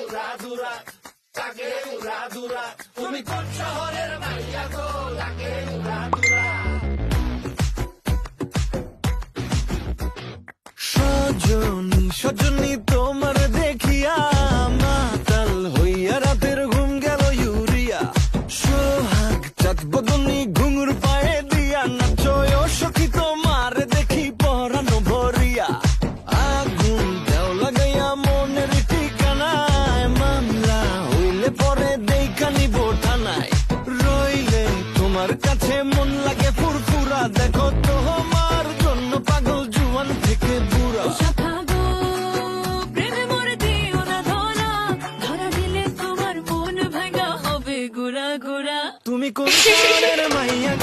উড়াধুরা তাকে উড়াধুরা তুমি কোন শহরের মাইয়া গো তাকে উড়াধুরা সজনী সজনী তোমার দেখিয়া মাতাল হইয়া রাতের ঘুম গেল ইউরিয়া সোহাগ চাঁদ বদনী ঘুঙুর পায়ে দিয়া নাচয় সখী তোমার দেখি পরানো ভরিয়া আগুন দেও লাগাইয়া মনের ঠিকানায় মামলা হইলে পরে দেখা নিব থানায় রইলে তোমার কাছে মন লাগে ফুরফুরা দেখো তোমার জন্য পাগল জুয়ান থেকে বুড়া তুমি কোন শহরের মাইয়া